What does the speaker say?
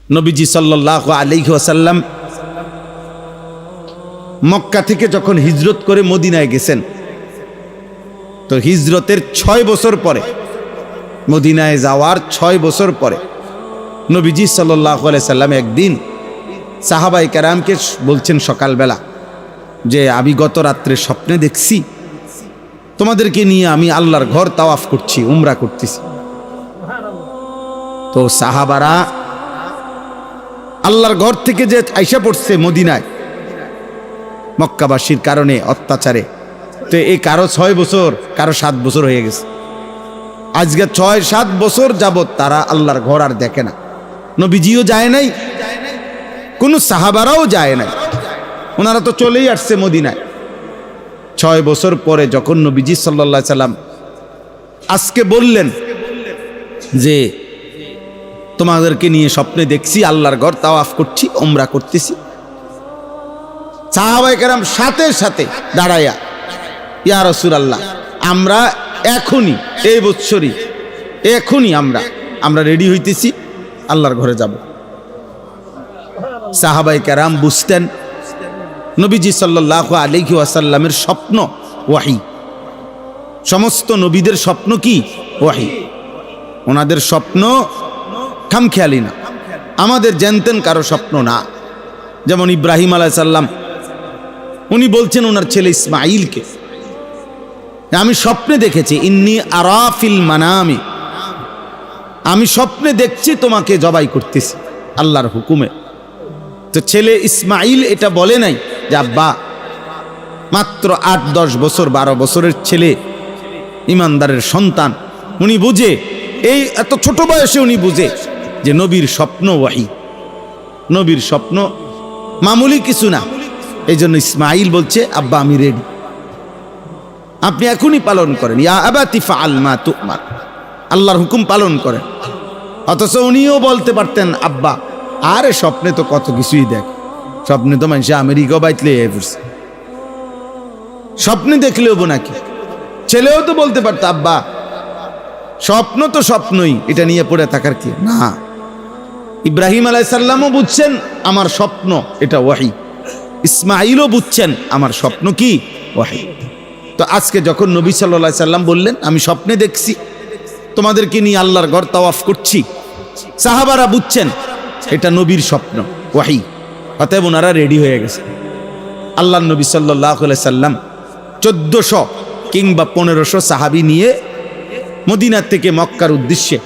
নবীজি সাল্লাল্লাহু আলাইহি ওয়াসাল্লাম মক্কা থেকে যখন হিজরত করে মদিনায় গেছেন, তো হিজরতের 6 বছর পরে, মদিনায় যাওয়ার 6 বছর পরে নবীজি সাল্লাল্লাহু আলাইহি সাল্লাম একদিন সাহাবায়ে কেরামকে বলছেন সকালবেলা যে আমি গত রাত্রে স্বপ্নে দেখছি তোমাদেরকে নিয়ে আমি আল্লাহর ঘর তাওয়াফ করছি, উমরা করতেছি। তো সাহাবারা আল্লাহর ঘর থেকে যে আইসা পড়ছে মদিনায় মক্কাবাসীর কারণে অত্যাচারে, তো এই কারো 6 বছর, কারো 7 বছর হয়ে গেছে। আজকে 6-7 বছর যাবত তারা আল্লাহর ঘর আর দেখে না। নবীজিও যায় নাই, কোনো সাহাবারাও যায় নাই, ওনারা তো চলেই আসছে মদিনায়। 6 বছর পরে যখন নবীজি সাল্লাল্লাহু আলাইহি সাল্লাম আজকে বললেন যে তোমাদেরকে নিয়ে স্বপ্নে দেখছি আল্লাহর ঘর তাওয়াফ করছি, উমরা করতেছি, সাহাবায়ে কেরাম সাথে সাথে দাঁড়াইয়া ইয়া রাসূলুল্লাহ আমরা এখনই এই বছরই এখনই আমরা রেডি হইতেছি, আল্লাহর ঘরে যাব। সাহাবায়ে কেরাম বুঝতেন নবীজি সাল্লাল্লাহু আলাইহি ওয়াসাল্লামের স্বপ্ন ওয়াহি। সমস্ত নবীদের স্বপ্ন কি? ওয়াহি। ওনাদের স্বপ্ন খামখেয়ালি না, আমাদের জানতেন কারো স্বপ্ন না। যেমন ইব্রাহিম আলাইহিস সালাম, উনি বলছেন ওনার ছেলে ইসমাঈলকে, আমি স্বপ্নে দেখেছি ইন্নী আরা ফিল মানামি, আমি স্বপ্নে দেখছি তোমাকে জবাই করতেছি আল্লাহর হুকুমে। তো ছেলে ইসমাঈল এটা বলে নাই যে আব্বা, মাত্র 8-10 বছর 12 বছরের ছেলে, ইমানদারের সন্তান, উনি বুঝে, এই এত ছোট বয়সে উনি বুঝে যে নবীর স্বপ্ন ওয়াহি, নবীর স্বপ্ন মামুলি কিছু না। এই জন্য ইসমাঈল বলছে আব্বা আমি রেডি, আপনি এখনই পালন করেন, ইয়া আবাতি ফাআল মা তুমার, আল্লাহর হুকুম পালন করেন। অথচ উনিও বলতে পারতেন আব্বা আরে স্বপ্নে তো কত কিছুই দেখ, স্বপ্নে তো মানুষ আমেরিকা বাইতলে পড়ছে, স্বপ্নে দেখলেও নাকি। ছেলেও তো বলতে পারত আব্বা স্বপ্ন তো স্বপ্নই, এটা নিয়ে পড়ে থাকার কি না। ইব্রাহিম আলাইহিস সালামও বুঝছেন আমার স্বপ্ন এটা ওয়াহি, ইসমাঈলও বুঝছেন আমার স্বপ্ন কি? ওয়াহি। তো আজকে যখন নবী সাল্লাল্লাহু আলাইহি সাল্লাম বললেন আমি স্বপ্নে দেখছি তোমাদেরকে নিয়ে আল্লাহর ঘর তাওয়াফ করছি, সাহাবারা বুঝছেন এটা নবীর স্বপ্ন ওয়াহি। অতএব ওনারা রেডি হয়ে গেছে। আল্লাহর নবী সাল্লাল্লাহু আলাইহি সাল্লাম 1400 কিংবা 1500 সাহাবী নিয়ে মদিনা থেকে মক্কার উদ্দেশ্যে